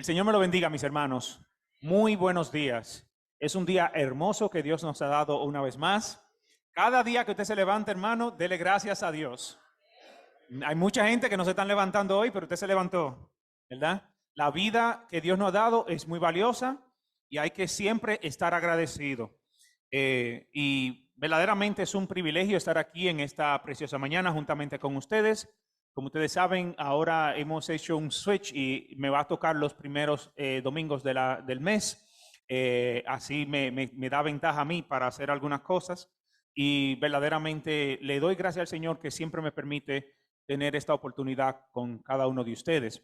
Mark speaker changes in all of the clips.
Speaker 1: El Señor me lo bendiga, mis hermanos. Muy buenos días. Es un día hermoso que Dios nos ha dado una vez más. Cada día que usted se levanta, hermano, dele gracias a Dios. Hay mucha gente que no se están levantando hoy, pero usted se levantó, ¿verdad? La vida que Dios nos ha dado es muy valiosa y hay que siempre estar agradecido. Y verdaderamente es un privilegio estar aquí en esta preciosa mañana juntamente con ustedes. Como ustedes saben, ahora hemos hecho un switch y me va a tocar los primeros domingos del mes. Así me da ventaja a mí para hacer algunas cosas. Y verdaderamente le doy gracias al Señor que siempre me permite tener esta oportunidad con cada uno de ustedes.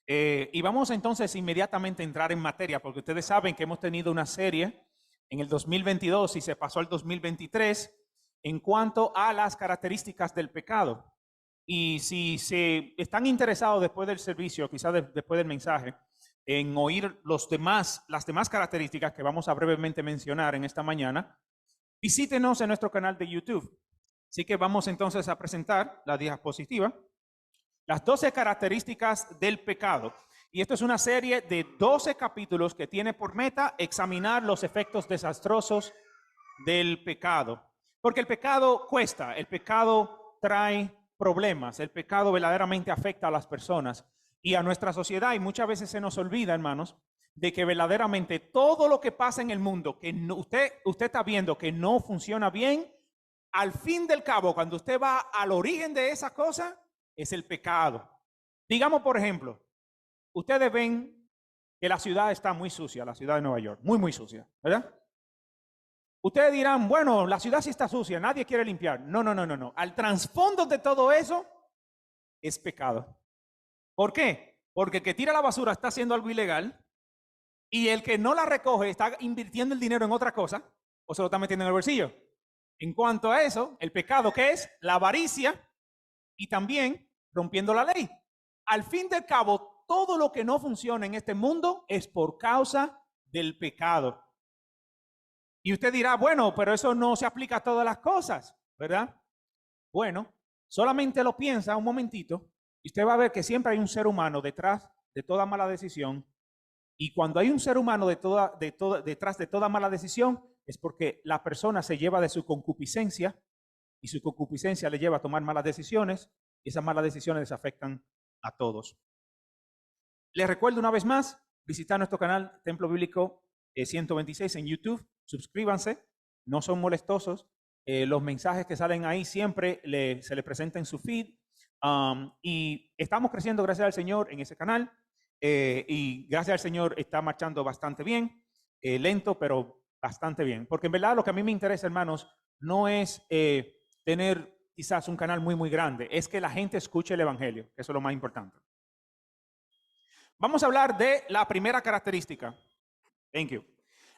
Speaker 1: Y vamos entonces inmediatamente a entrar en materia, porque ustedes saben que hemos tenido una serie en el 2022 y se pasó al 2023 en cuanto a las características del pecado. Y si se están interesados después del servicio, quizás después del mensaje, en oír las demás características que vamos a brevemente mencionar en esta mañana, visítenos en nuestro canal de YouTube. Así que vamos entonces a presentar la diapositiva. Las 12 características del pecado. Y esto es una serie de 12 capítulos que tiene por meta examinar los efectos desastrosos del pecado. Porque el pecado cuesta, el pecado trae problemas, el pecado verdaderamente afecta a las personas y a nuestra sociedad, y muchas veces se nos olvida, hermanos, de que verdaderamente todo lo que pasa en el mundo, que usted está viendo que no funciona bien, al fin del cabo, cuando usted va al origen de esa cosa, es el pecado. Digamos, por ejemplo, ustedes ven que la ciudad está muy sucia, la ciudad de Nueva York, muy, muy sucia, ¿verdad? Ustedes dirán, bueno, la ciudad sí está sucia, nadie quiere limpiar. No, no, no, no, no. Al trasfondo de todo eso es pecado. ¿Por qué? Porque el que tira la basura está haciendo algo ilegal y el que no la recoge está invirtiendo el dinero en otra cosa o se lo está metiendo en el bolsillo. En cuanto a eso, el pecado, ¿qué es? La avaricia y también rompiendo la ley. Al fin del cabo, todo lo que no funciona en este mundo es por causa del pecado. Y usted dirá, bueno, pero eso no se aplica a todas las cosas, ¿verdad? Bueno, solamente lo piensa un momentito y usted va a ver que siempre hay un ser humano detrás de toda mala decisión. Y cuando hay un ser humano detrás de toda mala decisión, es porque la persona se lleva de su concupiscencia y su concupiscencia le lleva a tomar malas decisiones y esas malas decisiones les afectan a todos. Les recuerdo una vez más, visitar nuestro canal Templo Bíblico 126 en YouTube. Suscríbanse, no son molestosos. Los mensajes que salen ahí siempre se les presenta en su feed. Y estamos creciendo, gracias al Señor, en ese canal. Y gracias al Señor está marchando bastante bien. Lento, pero bastante bien. Porque en verdad lo que a mí me interesa, hermanos, no es tener quizás un canal muy, muy grande. Es que la gente escuche el Evangelio. Eso es lo más importante. Vamos a hablar de la primera característica. Thank you.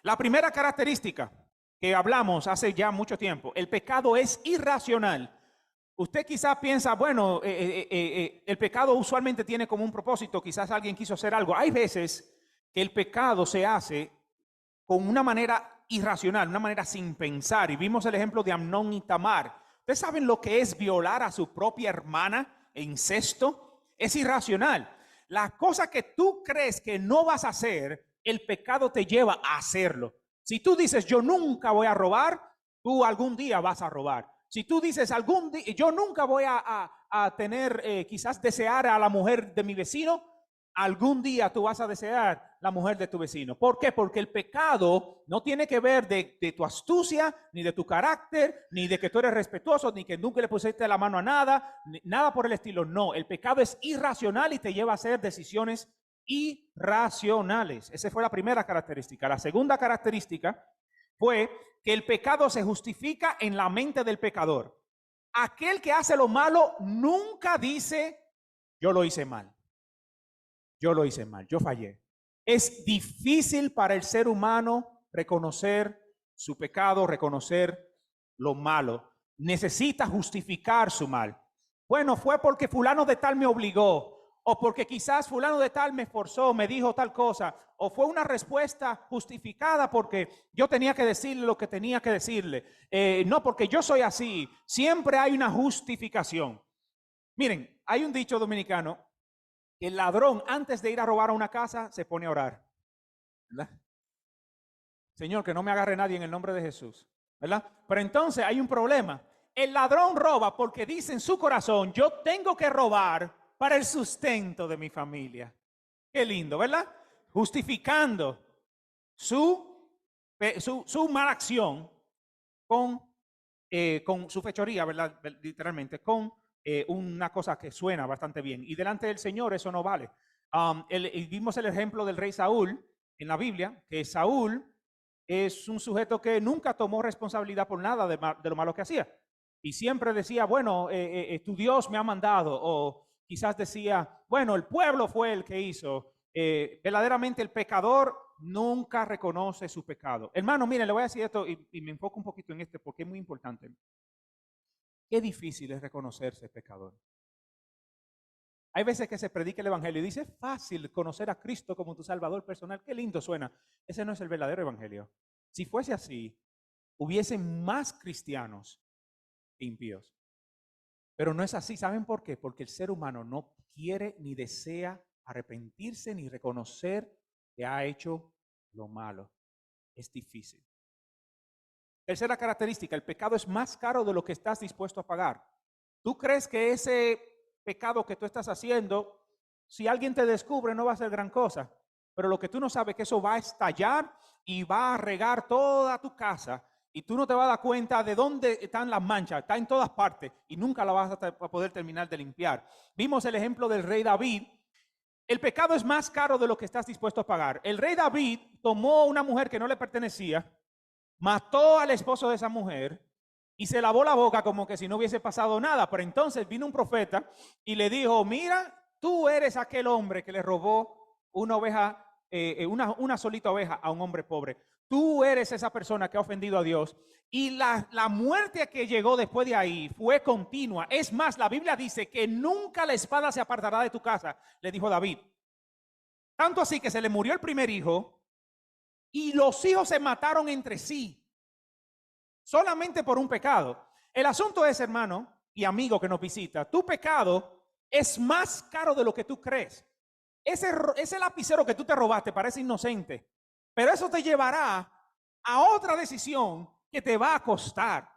Speaker 1: La primera característica que hablamos hace ya mucho tiempo, el pecado es irracional. Usted quizás piensa, bueno, el pecado usualmente tiene como un propósito, quizás alguien quiso hacer algo. Hay veces que el pecado se hace con una manera irracional, una manera sin pensar. Y vimos el ejemplo de Amnón y Tamar. ¿Ustedes saben lo que es violar a su propia hermana e incesto? Es irracional. La cosa que tú crees que no vas a hacer, el pecado te lleva a hacerlo. Si tú dices, yo nunca voy a robar, tú algún día vas a robar. Si tú dices, algún día, yo nunca voy a tener, quizás desear a la mujer de mi vecino, algún día tú vas a desear la mujer de tu vecino. ¿Por qué? Porque el pecado no tiene que ver de tu astucia, ni de tu carácter, ni de que tú eres respetuoso, ni que nunca le pusiste la mano a nada, nada por el estilo. No, el pecado es irracional y te lleva a hacer decisiones irracionales. Esa fue la primera característica. La segunda característica fue que el pecado se justifica en la mente del pecador. Aquel que hace lo malo nunca dice, yo lo hice mal. Yo lo hice mal, yo fallé. Es difícil para el ser humano reconocer su pecado, reconocer lo malo. Necesita justificar su mal. Bueno, fue porque fulano de tal me obligó, o porque quizás fulano de tal me forzó, me dijo tal cosa, o fue una respuesta justificada porque yo tenía que decirle lo que tenía que decirle. No, porque yo soy así. Siempre hay una justificación. Miren, hay un dicho dominicano El ladrón, antes de ir a robar a una casa, se pone a orar, ¿verdad? Señor, que no me agarre nadie en el nombre de Jesús, ¿verdad? Pero entonces hay un problema. El ladrón roba porque dice en su corazón, yo tengo que robar para el sustento de mi familia. Qué lindo, ¿verdad? Justificando su mala acción con su fechoría, ¿verdad? Literalmente, con una cosa que suena bastante bien. Y delante del Señor eso no vale. Vimos el ejemplo del rey Saúl en la Biblia, que Saúl es un sujeto que nunca tomó responsabilidad por nada de lo malo que hacía. Y siempre decía, bueno, tu Dios me ha mandado. O quizás decía, bueno, el pueblo fue el que hizo. Verdaderamente el pecador nunca reconoce su pecado. Hermano, miren, le voy a decir esto y me enfoco un poquito en este porque es muy importante. Qué difícil es reconocerse pecador. Hay veces que se predica el evangelio y dice, es fácil conocer a Cristo como tu salvador personal. Qué lindo suena. Ese no es el verdadero evangelio. Si fuese así, hubiesen más cristianos que impíos. Pero no es así. ¿Saben por qué? Porque el ser humano no quiere ni desea arrepentirse ni reconocer que ha hecho lo malo. Es difícil. Tercera característica, el pecado es más caro de lo que estás dispuesto a pagar. ¿Tú crees que ese pecado que tú estás haciendo, si alguien te descubre, no va a ser gran cosa? Pero lo que tú no sabes es que eso va a estallar y va a regar toda tu casa y tú no te vas a dar cuenta de dónde están las manchas, está en todas partes y nunca la vas a poder terminar de limpiar. Vimos el ejemplo del rey David. El pecado es más caro de lo que estás dispuesto a pagar. El rey David tomó una mujer que no le pertenecía, mató al esposo de esa mujer y se lavó la boca como que si no hubiese pasado nada. Pero entonces vino un profeta y le dijo, mira, tú eres aquel hombre que le robó una oveja, una solita oveja a un hombre pobre. Tú eres esa persona que ha ofendido a Dios. Y la muerte que llegó después de ahí fue continua. Es más, la Biblia dice que nunca la espada se apartará de tu casa, le dijo David. Tanto así que se le murió el primer hijo y los hijos se mataron entre sí, solamente por un pecado. El asunto es, hermano y amigo que nos visita, tu pecado es más caro de lo que tú crees. Ese lapicero que tú te robaste parece inocente, pero eso te llevará a otra decisión que te va a costar.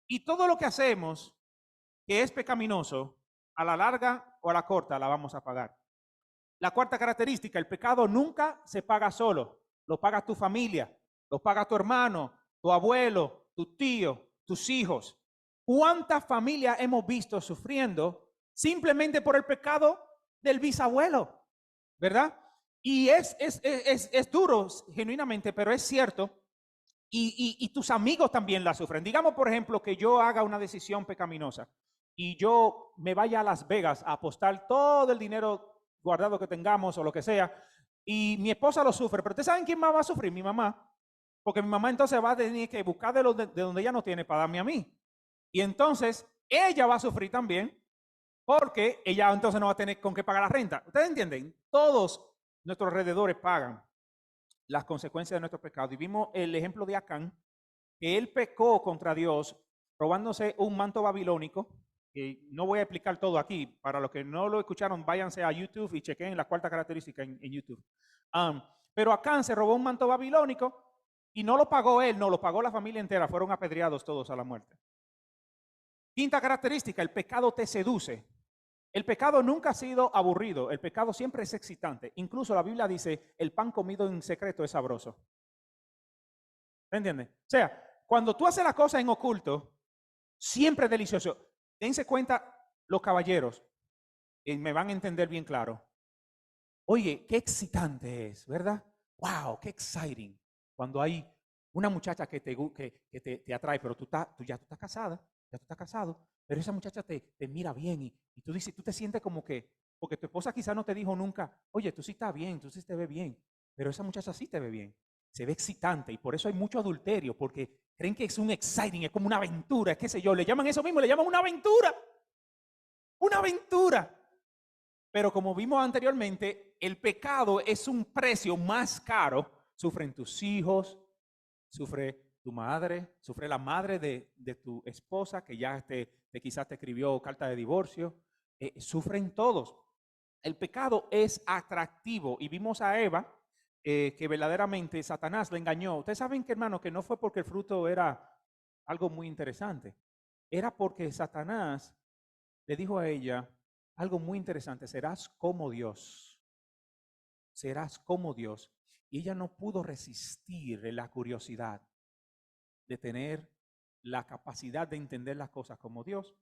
Speaker 1: Y todo lo que hacemos que es pecaminoso, a la larga o a la corta la vamos a pagar. La cuarta característica, el pecado nunca se paga solo. Lo paga tu familia, lo paga tu hermano, tu abuelo, tu tío, tus hijos. ¿Cuántas familias hemos visto sufriendo simplemente por el pecado del bisabuelo? ¿Verdad? Y es duro, genuinamente, pero es cierto. Y tus amigos también la sufren. Digamos, por ejemplo, que yo haga una decisión pecaminosa y yo me vaya a Las Vegas a apostar todo el dinero guardado que tengamos o lo que sea, y mi esposa lo sufre. Pero ustedes saben quién más va a sufrir, mi mamá, porque mi mamá entonces va a tener que buscar de donde ella no tiene para darme a mí. Y entonces ella va a sufrir también, porque ella entonces no va a tener con qué pagar la renta. ¿Ustedes entienden? Todos nuestros alrededores pagan las consecuencias de nuestro pecado. Y vimos el ejemplo de Acán, que él pecó contra Dios robándose un manto babilónico. No voy a explicar todo aquí. Para los que no lo escucharon, váyanse a YouTube y chequen la cuarta característica en YouTube. Pero Acán se robó un manto babilónico y no lo pagó él, no lo pagó la familia entera. Fueron apedreados todos a la muerte. Quinta característica, el pecado te seduce. El pecado nunca ha sido aburrido, el pecado siempre es excitante. Incluso la Biblia dice, el pan comido en secreto es sabroso. ¿Me entiendes? O sea, cuando tú haces las cosas en oculto, siempre es delicioso. Dense cuenta los caballeros, y me van a entender bien claro. Oye, qué excitante es, ¿verdad? Wow, qué exciting. Cuando hay una muchacha que te atrae, pero tú ya estás casada, ya tú estás casado, pero esa muchacha te mira bien y tú dices, tú te sientes como que, porque tu esposa quizás no te dijo nunca, oye, tú sí estás bien, tú sí te ves bien, pero esa muchacha sí te ve bien, se ve excitante y por eso hay mucho adulterio, porque creen que es un exciting, es como una aventura, es qué sé yo, le llaman eso mismo, le llaman una aventura, una aventura. Pero como vimos anteriormente, el pecado es un precio más caro. Sufren tus hijos, sufre tu madre, sufre la madre de tu esposa que ya quizás te escribió carta de divorcio. Sufren todos. El pecado es atractivo y vimos a Eva que verdaderamente Satanás le engañó. Ustedes saben que, hermano, que no fue porque el fruto era algo muy interesante. Era porque Satanás le dijo a ella algo muy interesante: serás como Dios. Serás como Dios. Y ella no pudo resistir la curiosidad de tener la capacidad de entender las cosas como Dios,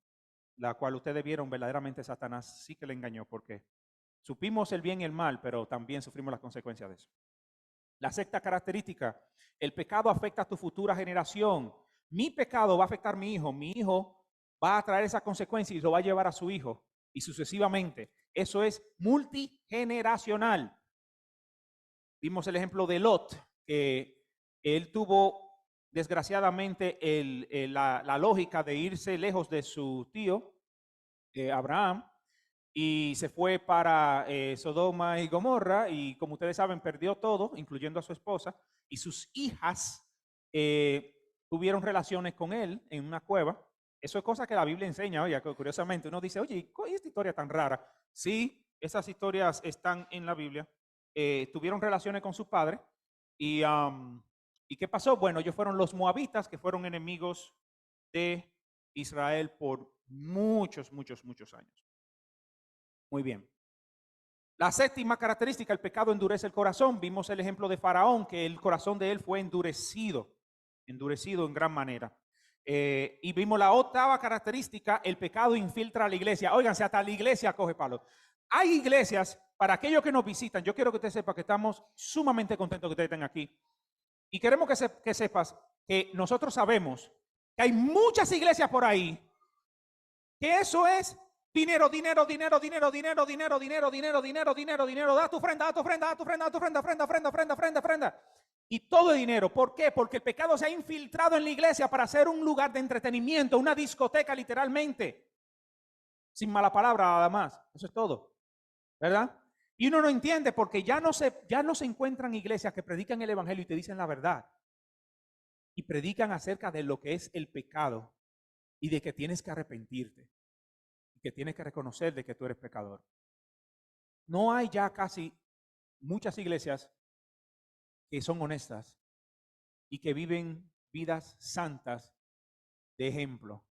Speaker 1: la cual ustedes vieron verdaderamente Satanás sí que le engañó, porque supimos el bien y el mal, pero también sufrimos las consecuencias de eso. La sexta característica: el pecado afecta a tu futura generación. Mi pecado va a afectar a mi hijo va a traer esa consecuencia y lo va a llevar a su hijo, y sucesivamente. Eso es multigeneracional. Vimos el ejemplo de Lot, que él tuvo desgraciadamente la lógica de irse lejos de su tío, Abraham, y se fue para Sodoma y Gomorra, y como ustedes saben, perdió todo, incluyendo a su esposa, y sus hijas tuvieron relaciones con él en una cueva. Eso es cosa que la Biblia enseña. Oye, curiosamente uno dice, oye, ¿cuál es esta historia tan rara? Sí, esas historias están en la Biblia. Tuvieron relaciones con su padre, y ¿qué pasó? Bueno, ellos fueron los moabitas, que fueron enemigos de Israel por muchos años. Muy bien. La séptima característica: el pecado endurece el corazón. Vimos el ejemplo de Faraón, que el corazón de él fue endurecido en gran manera. Y vimos la octava característica: el pecado infiltra a la iglesia. Óiganse, hasta la iglesia coge palos. Hay iglesias, para aquellos que nos visitan, yo quiero que usted sepa que estamos sumamente contentos que ustedes estén aquí. Y queremos que sepas que nosotros sabemos que hay muchas iglesias por ahí que eso es dinero. Da tu ofrenda. Y todo es dinero. ¿Por qué? Porque el pecado se ha infiltrado en la iglesia para ser un lugar de entretenimiento, una discoteca literalmente. Sin mala palabra nada más. Eso es todo. ¿Verdad? Y uno no entiende porque ya no se encuentran iglesias que predican el evangelio y te dicen la verdad. Y predican acerca de lo que es el pecado y de que tienes que arrepentirte. Que tienes que reconocer de que tú eres pecador. No hay ya casi muchas iglesias que son honestas y que viven vidas santas de ejemplo.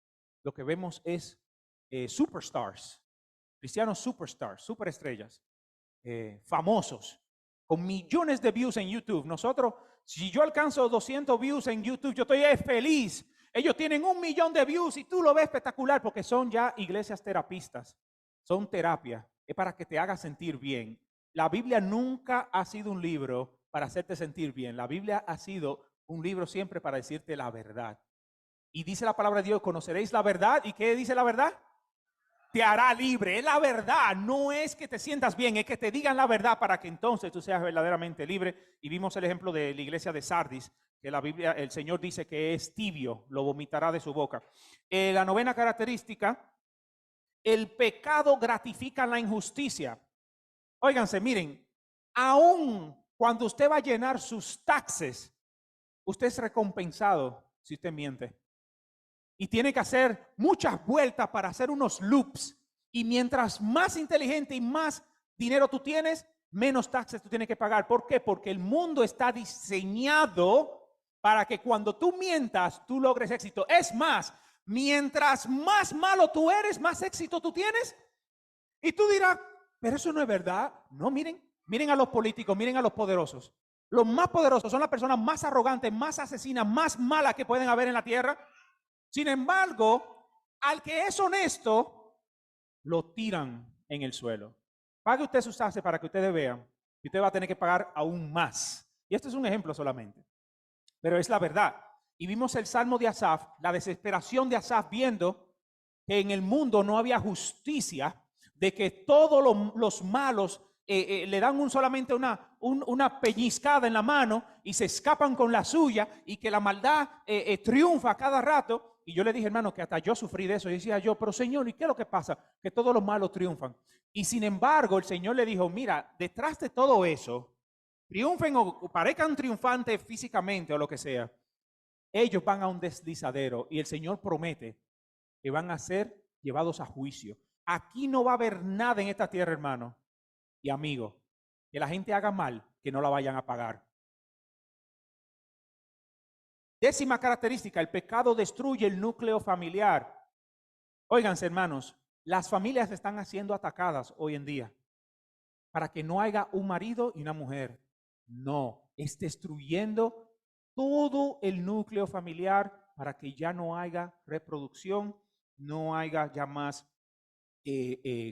Speaker 1: Lo que vemos es superstars, cristianos superstars, superestrellas, famosos, con millones de views en YouTube. Nosotros, si yo alcanzo 200 views en YouTube, yo estoy feliz. Ellos tienen 1 millón de views y tú lo ves espectacular porque son ya iglesias terapistas. Son terapia. Es para que te haga sentir bien. La Biblia nunca ha sido un libro para hacerte sentir bien. La Biblia ha sido un libro siempre para decirte la verdad. Y dice la palabra de Dios: conoceréis la verdad. ¿Y qué dice la verdad? Te hará libre. Es la verdad. No es que te sientas bien, es que te digan la verdad para que entonces tú seas verdaderamente libre. Y vimos el ejemplo de la iglesia de Sardis, que la Biblia, el Señor dice que es tibio, lo vomitará de su boca. La novena característica: el pecado gratifica la injusticia. Óiganse, miren, aún cuando usted va a llenar sus taxes, usted es recompensado si usted miente. Y tiene que hacer muchas vueltas para hacer unos loops. Y mientras más inteligente y más dinero tú tienes, menos taxes tú tienes que pagar. ¿Por qué? Porque el mundo está diseñado para que cuando tú mientas, tú logres éxito. Es más, mientras más malo tú eres, más éxito tú tienes. Y tú dirás, pero eso no es verdad. No, miren a los políticos, miren a los poderosos. Los más poderosos son las personas más arrogantes, más asesinas, más malas que pueden haber en la tierra. Sin embargo, al que es honesto, lo tiran en el suelo. Pague usted sus taxes para que ustedes vean y usted va a tener que pagar aún más. Y esto es un ejemplo solamente, pero es la verdad. Y vimos el Salmo de Asaf, la desesperación de Asaf viendo que en el mundo no había justicia, de que todos los malos le dan solamente una peñiscada en la mano y se escapan con la suya, y que la maldad triunfa cada rato. Y yo le dije, hermano, que hasta yo sufrí de eso. Y decía yo, pero Señor, ¿y qué es lo que pasa? Que todos los malos triunfan. Y sin embargo, el Señor le dijo, mira, detrás de todo eso, triunfen o parezcan triunfantes físicamente o lo que sea, ellos van a un deslizadero y el Señor promete que van a ser llevados a juicio. Aquí no va a haber nada en esta tierra, hermano, y amigo. Que la gente haga mal, que no la vayan a pagar. Décima característica, el pecado destruye el núcleo familiar. Óiganse, hermanos, las familias están siendo atacadas hoy en día para que no haya un marido y una mujer. No, es destruyendo todo el núcleo familiar para que ya no haya reproducción, no haya ya más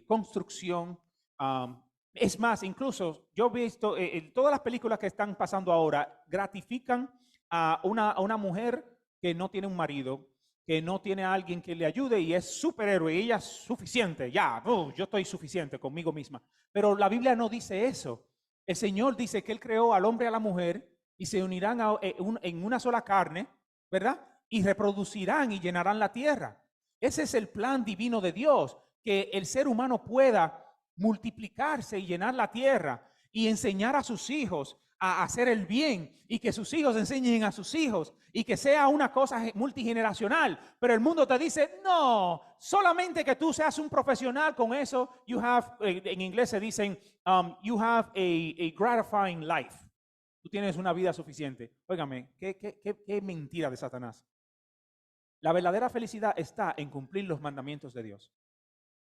Speaker 1: construcción. Es más, incluso yo he visto todas las películas que están pasando ahora gratifican a una mujer que no tiene un marido, que no tiene a alguien que le ayude y es superhéroe y ella es suficiente, ya, yo estoy suficiente conmigo misma. Pero la Biblia no dice eso. El Señor dice que Él creó al hombre y a la mujer y se unirán en una sola carne, ¿verdad? Y reproducirán y llenarán la tierra. Ese es el plan divino de Dios, que el ser humano pueda multiplicarse y llenar la tierra y enseñar a sus hijos a hacer el bien y que sus hijos enseñen a sus hijos y que sea una cosa multigeneracional. Pero el mundo te dice, no, solamente que tú seas un profesional con eso, you have, en inglés se dicen, you have a gratifying life. Tú tienes una vida suficiente. Óigame, qué mentira de Satanás. La verdadera felicidad está en cumplir los mandamientos de Dios,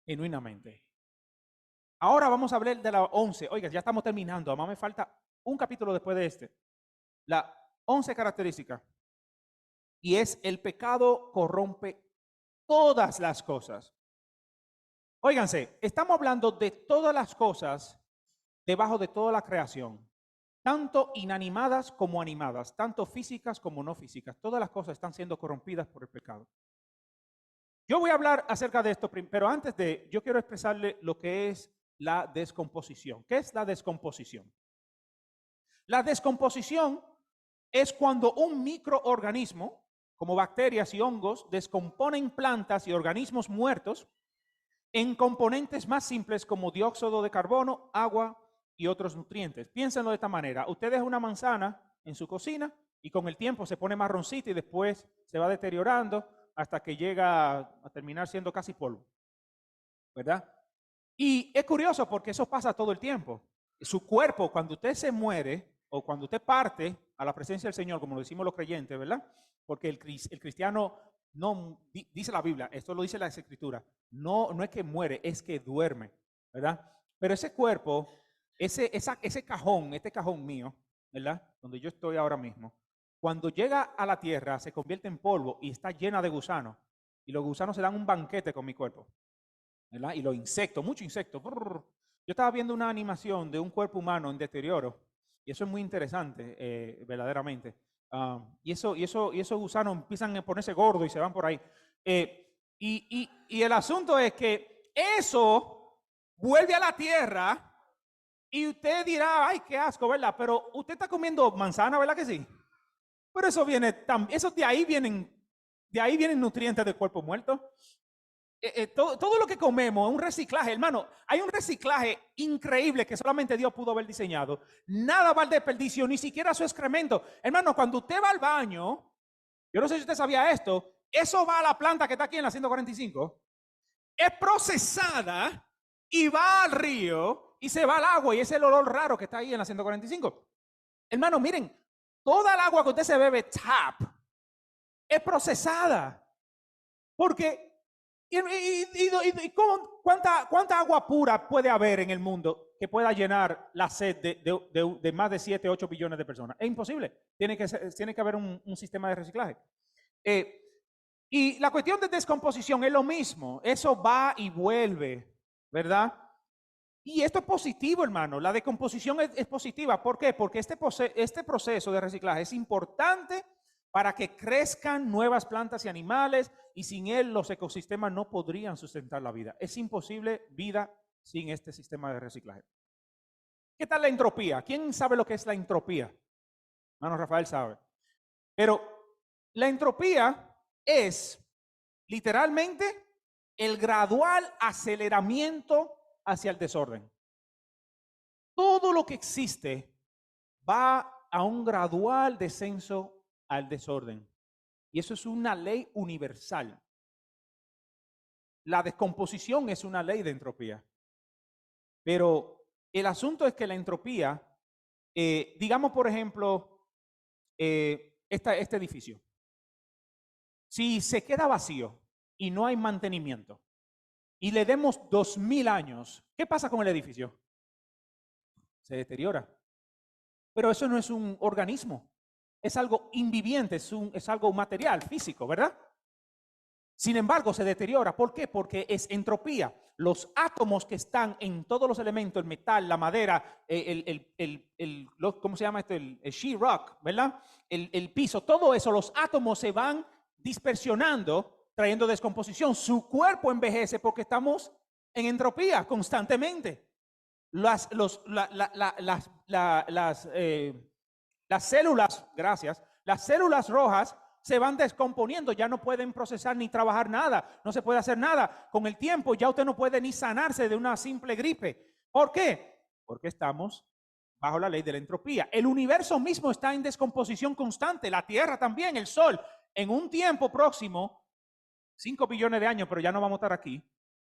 Speaker 1: genuinamente. Ahora vamos a hablar de la 11. Oiga, ya estamos terminando. Además me falta un capítulo después de este. La 11 característica. Y es el pecado corrompe todas las cosas. Óiganse, estamos hablando de todas las cosas debajo de toda la creación. Tanto inanimadas como animadas, tanto físicas como no físicas. Todas las cosas están siendo corrompidas por el pecado. Yo voy a hablar acerca de esto, pero antes de, yo quiero expresarle lo que es la descomposición. ¿Qué es la descomposición? La descomposición es cuando un microorganismo, como bacterias y hongos, descomponen plantas y organismos muertos en componentes más simples como dióxido de carbono, agua y otros nutrientes. Piénsenlo de esta manera. Usted deja una manzana en su cocina y con el tiempo se pone marroncita y después se va deteriorando hasta que llega a terminar siendo casi polvo, ¿verdad? Y es curioso porque eso pasa todo el tiempo. Su cuerpo, cuando usted se muere o cuando usted parte a la presencia del Señor, como lo decimos los creyentes, ¿verdad? Porque el cristiano no, dice la Biblia, esto lo dice la Escritura, no es que muere, es que duerme, ¿verdad? Pero ese cuerpo, ese cajón, este cajón mío, ¿verdad? Donde yo estoy ahora mismo, cuando llega a la tierra se convierte en polvo y está llena de gusanos. Y los gusanos se dan un banquete con mi cuerpo, ¿verdad? Y los insectos, muchos insectos. Yo estaba viendo una animación de un cuerpo humano en deterioro y eso es muy interesante, verdaderamente. Y esos gusanos empiezan a ponerse gordos y se van por ahí. Y el asunto es que eso vuelve a la tierra y usted dirá, ay, qué asco, ¿verdad? Pero usted está comiendo manzana, ¿verdad que sí? Pero eso viene, eso de ahí vienen nutrientes del cuerpo muerto. Todo lo que comemos es un reciclaje, hermano. Hay un reciclaje increíble que solamente Dios pudo haber diseñado. Nada va al desperdicio, ni siquiera su excremento. Hermano, cuando usted va al baño, yo no sé si usted sabía esto, eso va a la planta que está aquí en la 145, es procesada y va al río y se va al agua y es el olor raro que está ahí en la 145. Hermano, miren, toda el agua que usted se bebe tap es procesada. Porque ¿cuánta agua pura puede haber en el mundo que pueda llenar la sed de más de 7, 8 billones de personas? Es imposible. Tiene que haber un sistema de reciclaje. Y la cuestión de descomposición es lo mismo. Eso va y vuelve, ¿verdad? Y esto es positivo, hermano. La decomposición es positiva. ¿Por qué? Porque este proceso de reciclaje es importante para que crezcan nuevas plantas y animales, y sin él los ecosistemas no podrían sustentar la vida. Es imposible vida sin este sistema de reciclaje. ¿Qué tal la entropía? ¿Quién sabe lo que es la entropía? Hermano Rafael sabe. Pero la entropía es literalmente el gradual aceleramiento hacia el desorden. Todo lo que existe va a un gradual descenso al desorden. Y eso es una ley universal. La descomposición es una ley de entropía. Pero El asunto es que la entropía, digamos por ejemplo, este edificio. Si se queda vacío y no hay mantenimiento y le demos 2000 años, ¿qué pasa con el edificio? Se deteriora. Pero eso no es un organismo, es algo inviviente, es algo material, físico, ¿verdad? Sin embargo, se deteriora. ¿Por qué? Porque es entropía. Los átomos que están en todos los elementos, el metal, la madera, ¿cómo se llama esto? El sheetrock, ¿verdad? El piso, todo eso, los átomos se van dispersionando, trayendo descomposición. Su cuerpo envejece porque estamos en entropía constantemente. Las células, gracias, las células rojas se van descomponiendo, ya no pueden procesar ni trabajar nada, no se puede hacer nada. Con el tiempo ya usted no puede ni sanarse de una simple gripe. ¿Por qué? Porque estamos bajo la ley de la entropía. El universo mismo está en descomposición constante, la Tierra también, el Sol. En un tiempo próximo, 5 billones de años, pero ya no vamos a estar aquí,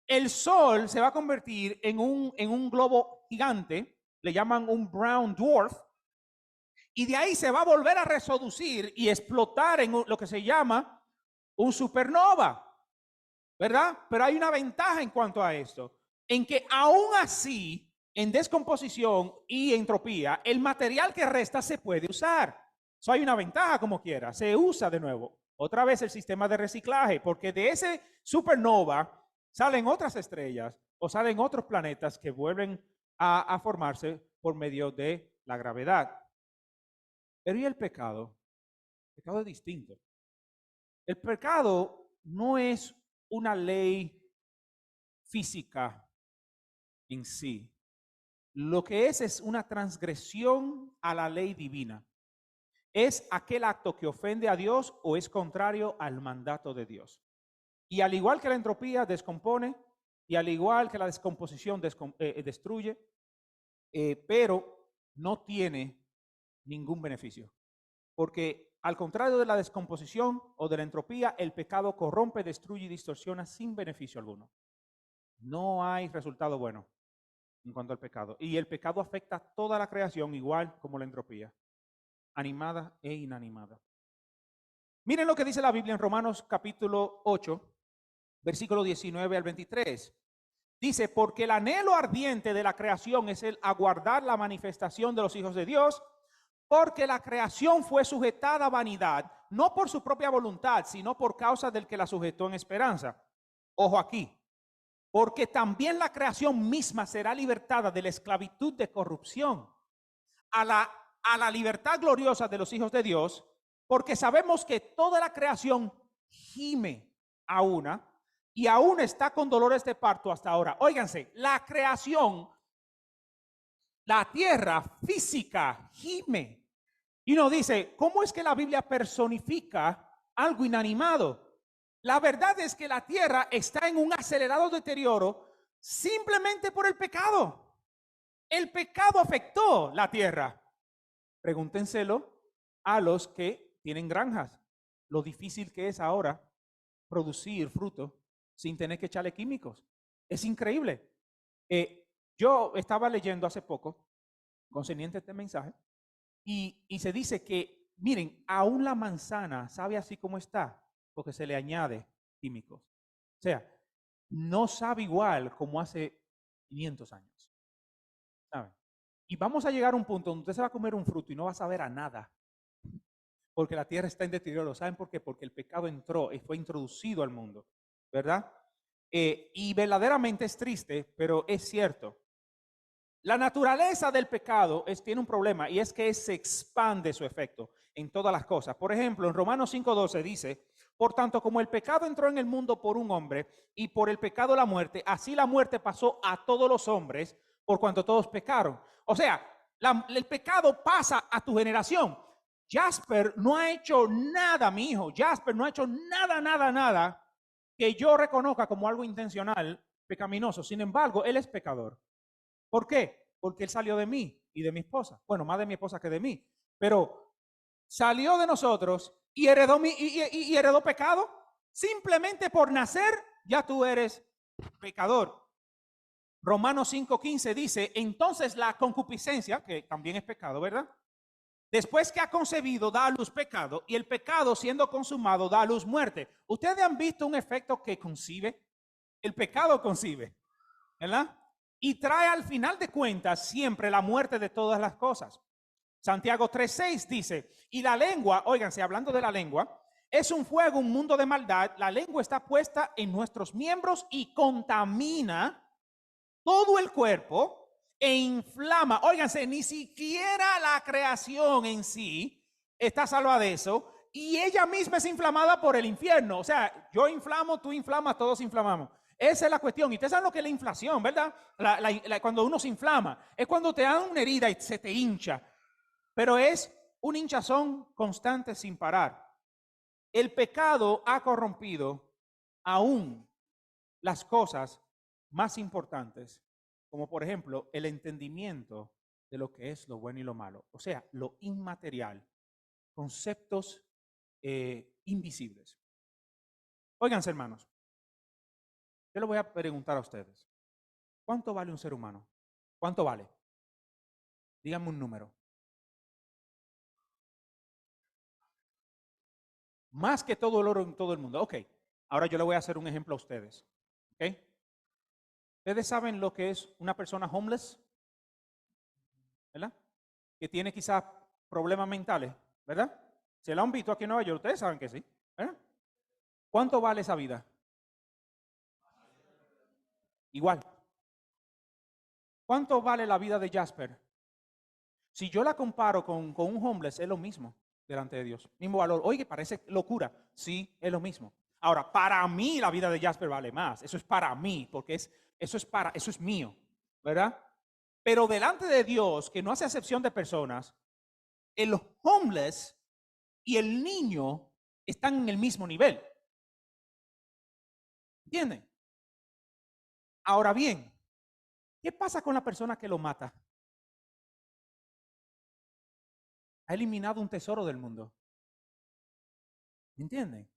Speaker 1: el Sol se va a convertir en un globo gigante, le llaman un brown dwarf, y de ahí se va a volver a reproducir y explotar en lo que se llama un supernova, ¿verdad? Pero hay una ventaja en cuanto a esto, en que aún así, en descomposición y entropía, el material que resta se puede usar. So, hay una ventaja como quiera, se usa de nuevo. Otra vez el sistema de reciclaje, porque de ese supernova salen otras estrellas o salen otros planetas que vuelven a formarse por medio de la gravedad. Pero ¿y el pecado? El pecado es distinto. El pecado no es una ley física en sí. Lo que es una transgresión a la ley divina. Es aquel acto que ofende a Dios o es contrario al mandato de Dios. Y al igual que la entropía descompone, y al igual que la descomposición destruye, pero no tiene ningún beneficio. Porque al contrario de la descomposición o de la entropía, el pecado corrompe, destruye y distorsiona sin beneficio alguno. No hay resultado bueno en cuanto al pecado. Y el pecado afecta a toda la creación igual como la entropía, animada e inanimada. Miren lo que dice la Biblia en Romanos capítulo 8, versículo 19 al 23. Dice, porque el anhelo ardiente de la creación es el aguardar la manifestación de los hijos de Dios, porque la creación fue sujetada a vanidad, no por su propia voluntad, sino por causa del que la sujetó en esperanza. Ojo aquí, porque también la creación misma será libertada de la esclavitud de corrupción a la libertad gloriosa de los hijos de Dios, porque sabemos que toda la creación gime a una y aún está con dolores de parto hasta ahora. Óiganse, la creación, la tierra física gime. Y uno dice, ¿cómo es que la Biblia personifica algo inanimado? La verdad es que la tierra está en un acelerado deterioro simplemente por el pecado. El pecado afectó la tierra. Pregúntenselo a los que tienen granjas. Lo difícil que es ahora producir fruto sin tener que echarle químicos. Es increíble. Yo estaba leyendo hace poco, concerniente a este mensaje, y se dice que, miren, aún la manzana sabe así como está, porque se le añade químicos. O sea, no sabe igual como hace 500 años. ¿Saben? Y vamos a llegar a un punto donde usted se va a comer un fruto y no va a saber a nada, porque la tierra está en deterioro. ¿Saben por qué? Porque el pecado entró y fue introducido al mundo, ¿verdad? Y verdaderamente es triste, pero es cierto. La naturaleza del pecado tiene un problema, y es que se expande su efecto en todas las cosas. Por ejemplo, en Romanos 5:12 dice, por tanto, como el pecado entró en el mundo por un hombre y por el pecado la muerte, así la muerte pasó a todos los hombres por cuanto todos pecaron. O sea, el pecado pasa a tu generación. Jasper no ha hecho nada, mi hijo. Jasper no ha hecho nada que yo reconozca como algo intencional, pecaminoso. Sin embargo, él es pecador. ¿Por qué? Porque él salió de mí y de mi esposa. Bueno, más de mi esposa que de mí. Pero salió de nosotros y heredó pecado. Simplemente por nacer, ya tú eres pecador. Romanos 5:15 dice, entonces la concupiscencia, que también es pecado, ¿verdad? Después que ha concebido, da a luz pecado, y el pecado siendo consumado, da a luz muerte. ¿Ustedes han visto un efecto que concibe? El pecado concibe, ¿verdad? Y trae al final de cuentas siempre la muerte de todas las cosas. Santiago 3:6 dice, y la lengua, óiganse, hablando de la lengua, es un fuego, un mundo de maldad. La lengua está puesta en nuestros miembros y contamina todo el cuerpo e inflama. Óiganse, ni siquiera la creación en sí está salva de eso. Y ella misma es inflamada por el infierno. O sea, yo inflamo, tú inflamas, todos inflamamos. Esa es la cuestión. Y ustedes saben lo que es la inflación, ¿verdad? Cuando uno se inflama, es cuando te dan una herida y se te hincha. Pero es un hinchazón constante sin parar. El pecado ha corrompido aún las cosas más importantes, como por ejemplo el entendimiento de lo que es lo bueno y lo malo, o sea, lo inmaterial, conceptos invisibles. Óiganse, hermanos, yo les voy a preguntar a ustedes, ¿cuánto vale un ser humano? ¿Cuánto vale? Díganme un número. Más que todo el oro en todo el mundo. Ok, ahora yo le voy a hacer un ejemplo a ustedes. Ok, ustedes saben lo que es una persona homeless, ¿verdad? Que tiene quizás problemas mentales, ¿verdad? Se la han visto aquí en Nueva York, ustedes saben que sí, ¿verdad? ¿Cuánto vale esa vida? Igual. ¿Cuánto vale la vida de Jasper? Si yo la comparo con un homeless, es lo mismo delante de Dios. Mismo valor. Oye, parece locura. Sí, es lo mismo. Ahora, para mí la vida de Jasper vale más. Eso es para mí, porque eso es mío, ¿verdad? Pero delante de Dios, que no hace excepción de personas, el homeless y el niño están en el mismo nivel. ¿Entienden? Ahora bien, ¿qué pasa con la persona que lo mata? Ha eliminado un tesoro del mundo. ¿Entienden?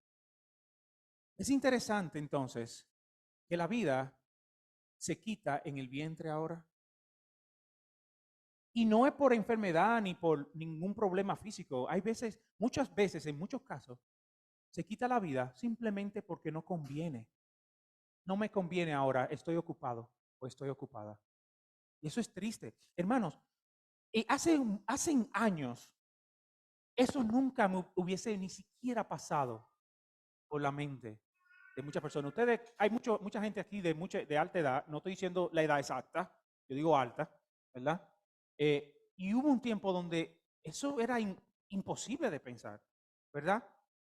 Speaker 1: Es interesante entonces que la vida se quita en el vientre ahora. Y no es por enfermedad ni por ningún problema físico. Hay veces, muchas veces, en muchos casos, se quita la vida simplemente porque no conviene. No me conviene ahora, estoy ocupado o estoy ocupada. Y eso es triste. Hermanos, hace años, eso nunca me hubiese ni siquiera pasado por la mente de muchas personas. Ustedes, hay mucha gente aquí de alta edad, no estoy diciendo la edad exacta, yo digo alta, ¿verdad? Y hubo un tiempo donde eso era imposible de pensar, ¿verdad?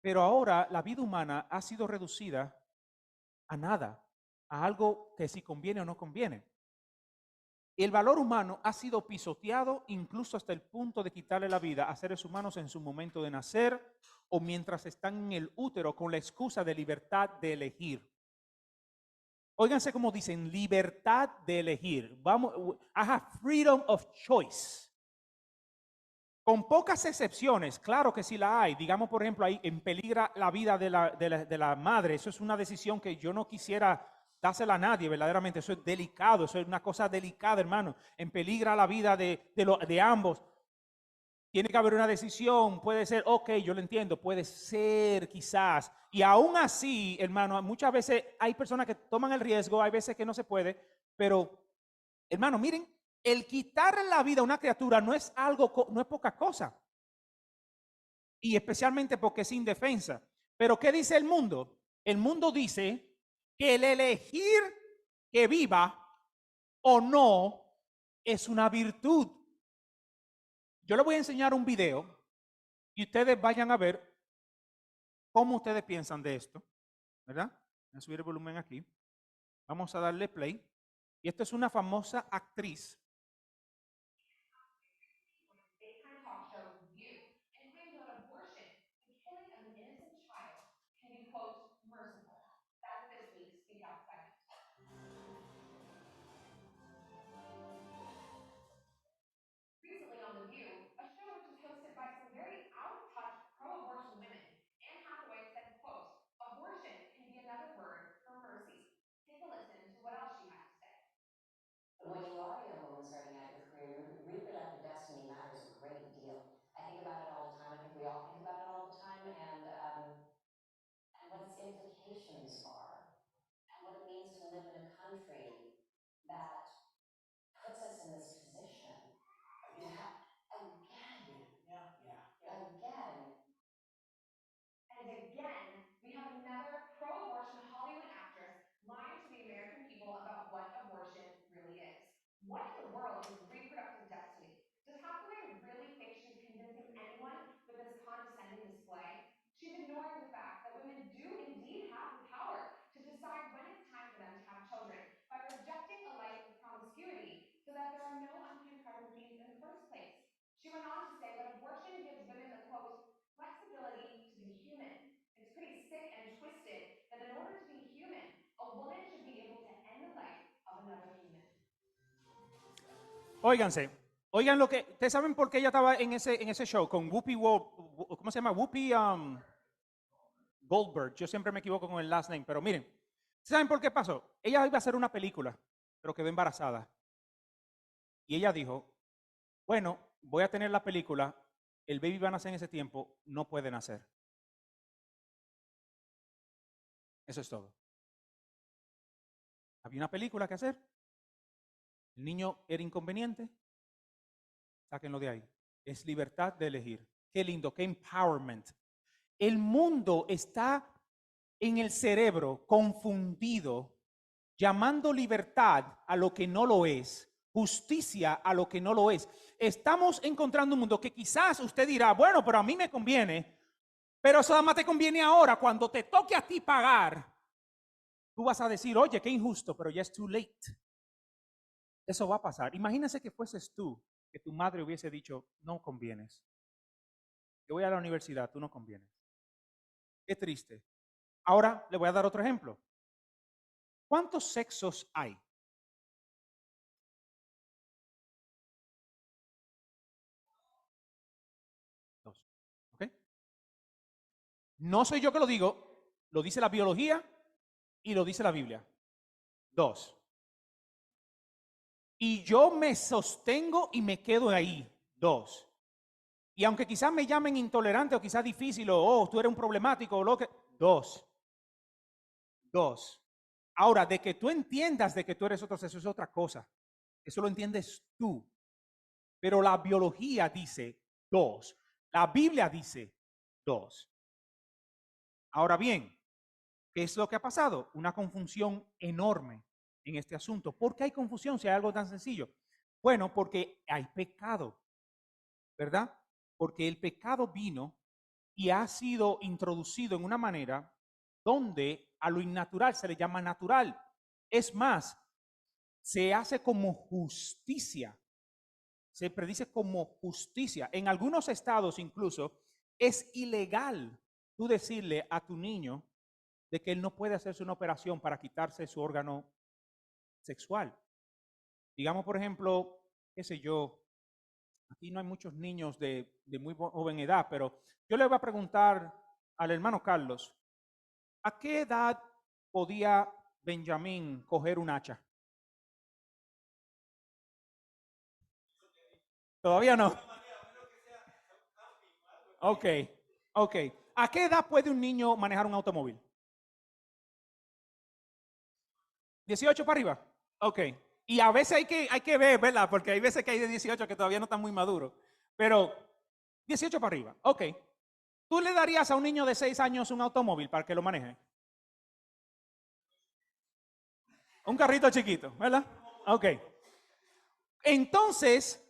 Speaker 1: Pero ahora la vida humana ha sido reducida a nada, a algo que si conviene o no conviene. El valor humano ha sido pisoteado incluso hasta el punto de quitarle la vida a seres humanos en su momento de nacer o mientras están en el útero con la excusa de libertad de elegir. Óiganse cómo dicen, libertad de elegir. Vamos, I have freedom of choice. Con pocas excepciones, claro que sí la hay. Digamos, por ejemplo, ahí en peligra la vida de la madre. Eso es una decisión que yo no quisiera dársela a nadie, verdaderamente. Eso es delicado, eso es una cosa delicada, hermano. En peligra la vida de ambos. Tiene que haber una decisión, puede ser, ok, yo lo entiendo, puede ser quizás. Y aún así, hermano, muchas veces hay personas que toman el riesgo, hay veces que no se puede, pero, hermano, miren, el quitarle la vida a una criatura no es algo, no es poca cosa. Y especialmente porque es indefensa. Pero ¿qué dice el mundo? El mundo dice que el elegir que viva o no es una virtud. Yo le voy a enseñar un video y ustedes vayan a ver cómo ustedes piensan de esto, ¿verdad? Voy a subir el volumen aquí. Vamos a darle play. Y esta es una famosa actriz. Recently on The View, a show which is hosted by some very out-of-touch pro-abortion women, Anne Hathaway said, quote, abortion can be another word for mercy. Take a listen to what else she had to say.
Speaker 2: What in the world is reproductive destiny? Does Hathaway really think she's convincing anyone with this condescending display? She's ignoring the fact that women do indeed have the power to decide when it's time for them to have children by rejecting a life of promiscuity so that there are no unplanned pregnancies in the first place. She went on to say that abortion gives women the quote, flexibility to be human. It's pretty sick and twisted that in order to be human, a woman should be able to end the life of another human.
Speaker 1: Óiganse, oigan lo que, ¿ustedes saben por qué ella estaba en ese show con Whoopi, ¿cómo se llama? Whoopi Goldberg. Yo siempre me equivoco con el last name, pero miren, ¿saben por qué pasó? Ella iba a hacer una película, pero quedó embarazada. Y ella dijo, bueno, voy a tener la película, el baby va a nacer en ese tiempo, no puede nacer. Eso es todo. Había una película que hacer. El niño era inconveniente. Sáquenlo de ahí. Es libertad de elegir. Qué lindo, qué empowerment. El mundo está en el cerebro confundido, llamando libertad a lo que no lo es, justicia a lo que no lo es. Estamos encontrando un mundo que quizás usted dirá, bueno, pero a mí me conviene, pero eso nada más te conviene ahora. Cuando te toque a ti pagar, tú vas a decir, oye, qué injusto, pero ya es too late. Eso va a pasar. Imagínese que fueses tú, que tu madre hubiese dicho, no convienes. Yo voy a la universidad, tú no convienes. Qué triste. Ahora le voy a dar otro ejemplo. ¿Cuántos sexos hay? Dos. ¿Ok? No soy yo que lo digo, lo dice la biología y lo dice la Biblia. Dos. Y yo me sostengo y me quedo ahí. Dos. Y aunque quizás me llamen intolerante o quizás difícil o oh, tú eres un problemático o lo que... Dos. Dos. Ahora, de que tú entiendas de que tú eres otro sexo es otra cosa. Eso lo entiendes tú. Pero la biología dice dos. La Biblia dice dos. Ahora bien, ¿qué es lo que ha pasado? Una confusión enorme en este asunto. ¿Por qué hay confusión si hay algo tan sencillo? Bueno, porque hay pecado, ¿verdad? Porque el pecado vino y ha sido introducido en una manera donde a lo innatural se le llama natural. Es más, se hace como justicia. Se predice como justicia. En algunos estados incluso es ilegal tú decirle a tu niño de que él no puede hacerse una operación para quitarse su órgano sexual. Digamos, por ejemplo, qué sé yo, aquí no hay muchos niños de muy joven edad, pero yo le voy a preguntar al hermano Carlos, ¿a qué edad podía Benjamín coger un hacha? Todavía no. Ok, ok. ¿A qué edad puede un niño manejar un automóvil? 18 para arriba. Ok. Y a veces hay que ver, ¿verdad? Porque hay veces que hay de 18 que todavía no están muy maduros. Pero 18 para arriba. Ok. ¿Tú le darías a un niño de 6 años un automóvil para que lo maneje? Un carrito chiquito, ¿verdad? Ok. Entonces,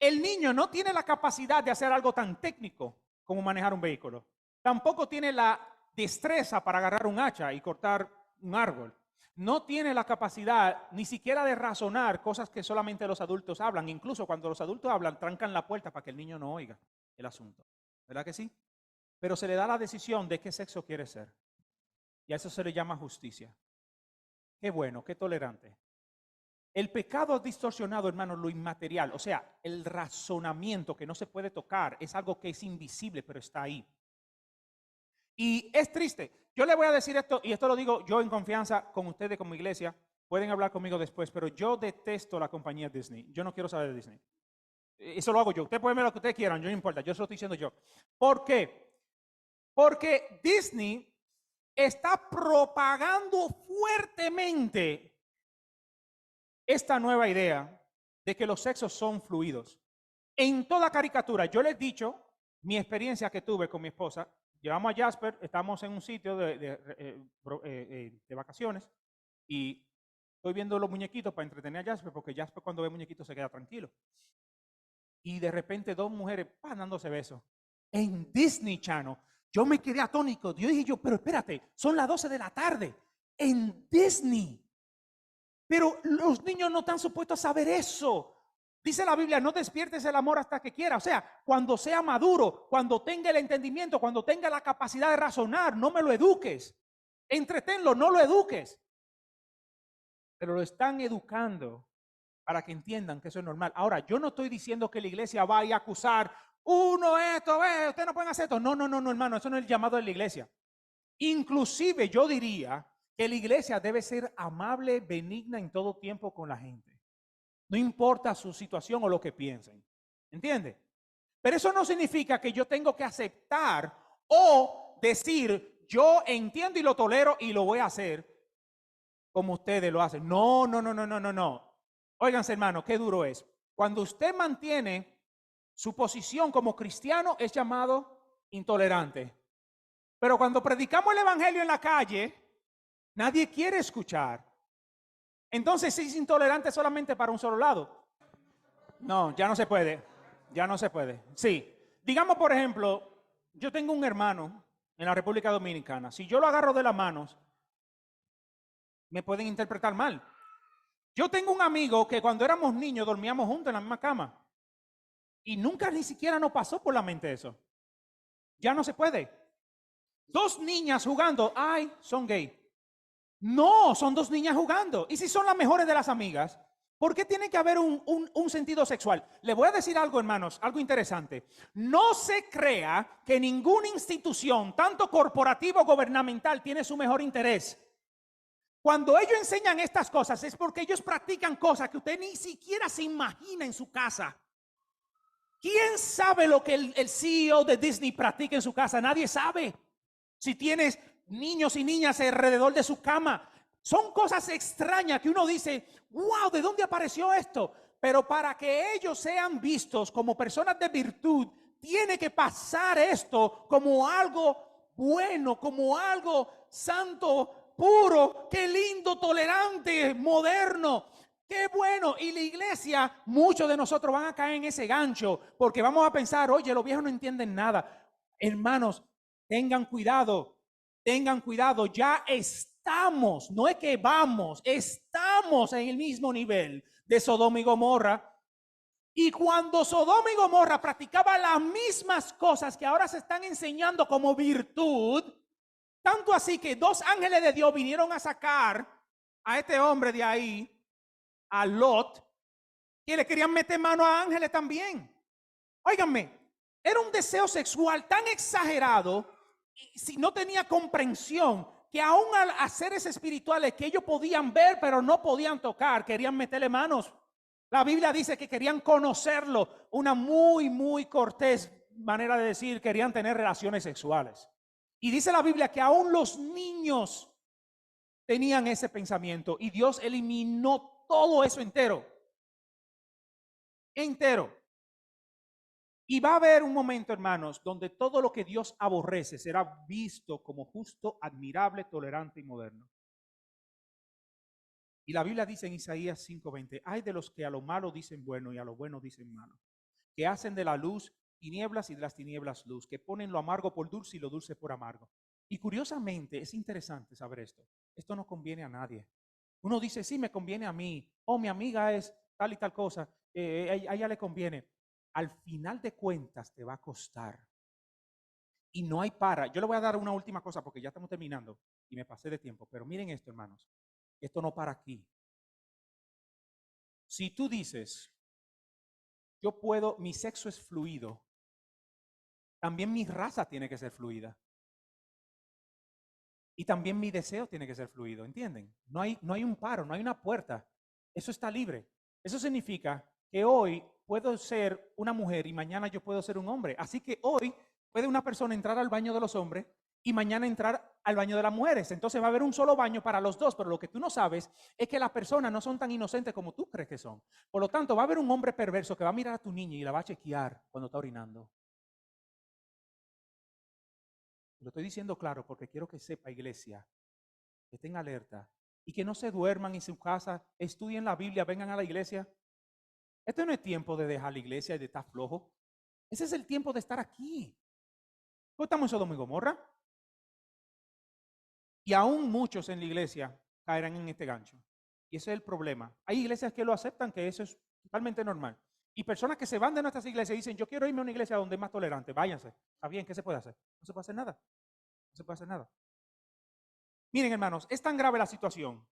Speaker 1: el niño no tiene la capacidad de hacer algo tan técnico como manejar un vehículo. Tampoco tiene la destreza para agarrar un hacha y cortar un árbol. No tiene la capacidad ni siquiera de razonar cosas que solamente los adultos hablan. Incluso cuando los adultos hablan, trancan la puerta para que el niño no oiga el asunto. ¿Verdad que sí? Pero se le da la decisión de qué sexo quiere ser. Y a eso se le llama justicia. Qué bueno, qué tolerante. El pecado ha distorsionado, hermanos, lo inmaterial. O sea, el razonamiento que no se puede tocar es algo que es invisible, pero está ahí. Y es triste. Yo le voy a decir esto, y esto lo digo yo en confianza con ustedes como iglesia. Pueden hablar conmigo después, pero yo detesto la compañía Disney. Yo no quiero saber de Disney. Eso lo hago yo. Ustedes pueden ver lo que ustedes quieran, yo no importa. Yo se lo estoy diciendo yo. ¿Por qué? Porque Disney está propagando fuertemente esta nueva idea de que los sexos son fluidos. En toda caricatura, yo les he dicho mi experiencia que tuve con mi esposa. Llevamos a Jasper, estamos en un sitio de vacaciones y Estoy viendo los muñequitos para entretener a Jasper, porque Jasper cuando ve muñequitos se queda tranquilo. Y de repente dos mujeres dándose besos. En Disney Channel. Yo me quedé atónico. Yo dije pero espérate, son las 12 de la tarde. En Disney. Pero los niños no están supuestos a saber eso. Dice la Biblia, no despiertes el amor hasta que quiera. O sea, cuando sea maduro, cuando tenga el entendimiento, cuando tenga la capacidad de razonar, no me lo eduques. Entretenlo, no lo eduques. Pero lo están educando para que entiendan que eso es normal. Ahora, yo no estoy diciendo que la iglesia vaya a acusar, ustedes no pueden hacer esto. No, hermano, eso no es el llamado de la iglesia. Inclusive yo diría que la iglesia debe ser amable, benigna en todo tiempo con la gente. No importa su situación o lo que piensen. ¿Entiende? Pero eso no significa que yo tengo que aceptar o decir, yo entiendo y lo tolero y lo voy a hacer como ustedes lo hacen. No. Óiganse, hermano, qué duro es. Cuando usted mantiene su posición como cristiano, es llamado intolerante. Pero cuando predicamos el evangelio en la calle, nadie quiere escuchar. Entonces, si es intolerante solamente para un solo lado. No, ya no se puede. Ya no se puede. Sí. Digamos, por ejemplo, yo tengo un hermano en la República Dominicana. Si yo lo agarro de las manos, me pueden interpretar mal. Yo tengo un amigo que cuando éramos niños dormíamos juntos en la misma cama. Y nunca ni siquiera nos pasó por la mente eso. Ya no se puede. Dos niñas jugando, ay, son gay. No, son dos niñas jugando. Y si son las mejores de las amigas, ¿por qué tiene que haber un sentido sexual? Le voy a decir algo, hermanos, algo interesante. No se crea que ninguna institución, tanto corporativo o gubernamental, tiene su mejor interés. Cuando ellos enseñan estas cosas es porque ellos practican cosas que usted ni siquiera se imagina en su casa. ¿Quién sabe lo que el CEO de Disney practica en su casa? Nadie sabe. Si tienes niños y niñas alrededor de su cama, son cosas extrañas que uno dice, wow, ¿de dónde apareció esto? Pero para que ellos sean vistos como personas de virtud, tiene que pasar esto como algo bueno, como algo santo, puro, qué lindo, tolerante, moderno. Qué bueno. Y la iglesia, muchos de nosotros van a caer en ese gancho porque vamos a pensar, oye, los viejos no entienden nada. Hermanos, tengan cuidado, ya estamos, no es que vamos, estamos en el mismo nivel de Sodoma y Gomorra. Y cuando Sodoma y Gomorra practicaban las mismas cosas que ahora se están enseñando como virtud, tanto así que dos ángeles de Dios vinieron a sacar a este hombre de ahí, a Lot, que le querían meter mano a ángeles también. Óiganme, era un deseo sexual tan exagerado, y si no tenía comprensión, que aún a seres espirituales que ellos podían ver pero no podían tocar, querían meterle manos. La Biblia dice que querían conocerlo, una muy cortés manera de decir, querían tener relaciones sexuales. Y dice la Biblia que aún los niños tenían ese pensamiento y Dios eliminó todo eso entero. Y va a haber un momento, hermanos, donde todo lo que Dios aborrece será visto como justo, admirable, tolerante y moderno. Y la Biblia dice en Isaías 5:20, hay de los que a lo malo dicen bueno y a lo bueno dicen malo, que hacen de la luz tinieblas y de las tinieblas luz, que ponen lo amargo por dulce y lo dulce por amargo. Y curiosamente es interesante saber esto. Esto no conviene a nadie. Uno dice, sí, me conviene a mí. Oh, mi amiga es tal y tal cosa. A ella le conviene. Al final de cuentas te va a costar. Y no hay para. Yo le voy a dar una última cosa porque ya estamos terminando y me pasé de tiempo. Pero miren esto, hermanos. Esto no para aquí. Si tú dices, yo puedo, mi sexo es fluido, también mi raza tiene que ser fluida. Y también mi deseo tiene que ser fluido, ¿entienden? No hay un paro, no hay una puerta. Eso está libre. Eso significa que hoy puedo ser una mujer y mañana yo puedo ser un hombre. Así que hoy puede una persona entrar al baño de los hombres y mañana entrar al baño de las mujeres. Entonces va a haber un solo baño para los dos, pero lo que tú no sabes es que las personas no son tan inocentes como tú crees que son. Por lo tanto, va a haber un hombre perverso que va a mirar a tu niña y la va a chequear cuando está orinando. Lo estoy diciendo claro porque quiero que sepa, iglesia, que estén alerta y que no se duerman en su casa, estudien la Biblia, vengan a la iglesia. Este no es tiempo de dejar la iglesia y de estar flojo. Ese es el tiempo de estar aquí. ¿No estamos en Sodoma y Gomorra? Y aún muchos en la iglesia caerán en este gancho. Y ese es el problema. Hay iglesias que lo aceptan, que eso es totalmente normal. Y personas que se van de nuestras iglesias y dicen, yo quiero irme a una iglesia donde es más tolerante. Váyanse. Está bien, ¿qué se puede hacer? No se puede hacer nada. No se puede hacer nada. Miren, hermanos, es tan grave la situación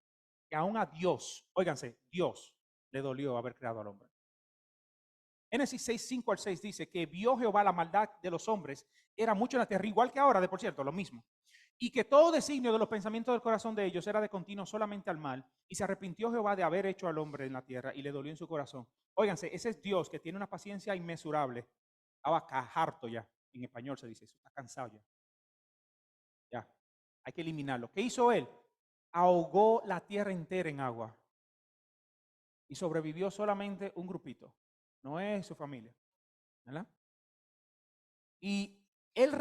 Speaker 1: que aún a Dios, óiganse, Dios le dolió haber creado al hombre. Génesis 6, 5 al 6 dice que vio Jehová la maldad de los hombres, era mucho en la tierra, igual que ahora, de por cierto, lo mismo. Y que todo designio de los pensamientos del corazón de ellos era de continuo solamente al mal. Y se arrepintió Jehová de haber hecho al hombre en la tierra y le dolió en su corazón. Óiganse, ese es Dios que tiene una paciencia inmesurable. Estaba harto ya, en español se dice eso, está cansado ya. Ya, hay que eliminarlo. ¿Qué hizo él? Ahogó la tierra entera en agua. Y sobrevivió solamente un grupito. No es su familia, ¿verdad? Y él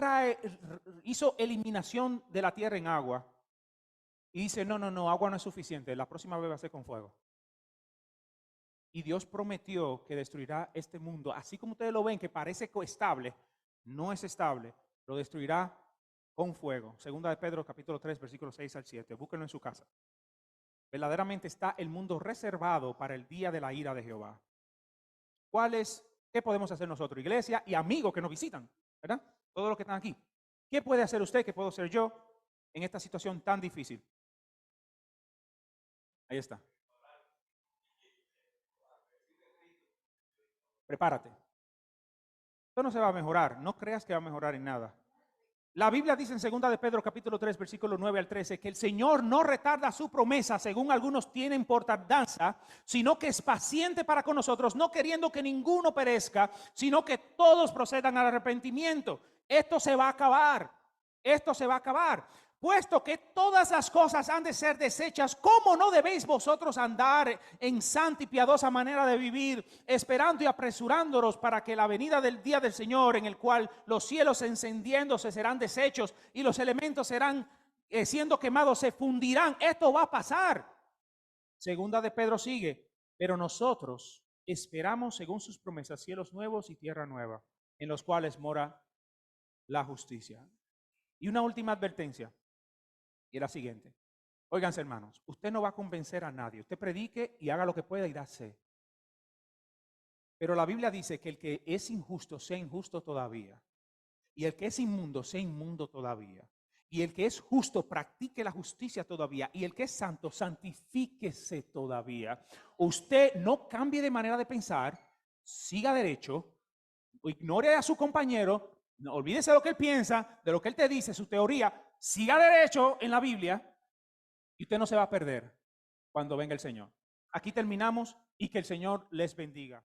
Speaker 1: hizo eliminación de la tierra en agua. Y dice, no, agua no es suficiente. La próxima vez va a ser con fuego. Y Dios prometió que destruirá este mundo. Así como ustedes lo ven, que parece estable, no es estable. Lo destruirá con fuego. Segunda de Pedro, capítulo 3, versículos 6 al 7. Búsquenlo en su casa. Verdaderamente está el mundo reservado para el día de la ira de Jehová. ¿Qué podemos hacer nosotros, iglesia y amigos que nos visitan? ¿Verdad? Todos los que están aquí. ¿Qué puede hacer usted? ¿Qué puedo hacer yo en esta situación tan difícil? Ahí está. Prepárate. Esto no se va a mejorar. No creas que va a mejorar en nada. La Biblia dice en 2 de Pedro capítulo 3 versículo 9 al 13 que el Señor no retarda su promesa según algunos tienen por tardanza, sino que es paciente para con nosotros, no queriendo que ninguno perezca, sino que todos procedan al arrepentimiento. Esto se va a acabar. Esto se va a acabar. Puesto que todas las cosas han de ser deshechas, ¿cómo no debéis vosotros andar en santa y piadosa manera de vivir, esperando y apresurándonos para que la venida del día del Señor, en el cual los cielos encendiéndose serán deshechos y los elementos serán siendo quemados, se fundirán? Esto va a pasar. Segunda de Pedro sigue, pero nosotros esperamos según sus promesas cielos nuevos y tierra nueva, en los cuales mora la justicia. Y una última advertencia. Y la siguiente. Óiganse, hermanos, usted no va a convencer a nadie. Usted predique y haga lo que pueda y dáse. Pero la Biblia dice que el que es injusto sea injusto todavía. Y el que es inmundo sea inmundo todavía. Y el que es justo practique la justicia todavía. Y el que es santo santifíquese todavía. Usted no cambie de manera de pensar. Siga derecho. Ignore a su compañero. No, olvídese de lo que él piensa, de lo que él te dice, su teoría. Siga derecho en la Biblia y usted no se va a perder cuando venga el Señor. Aquí terminamos y que el Señor les bendiga.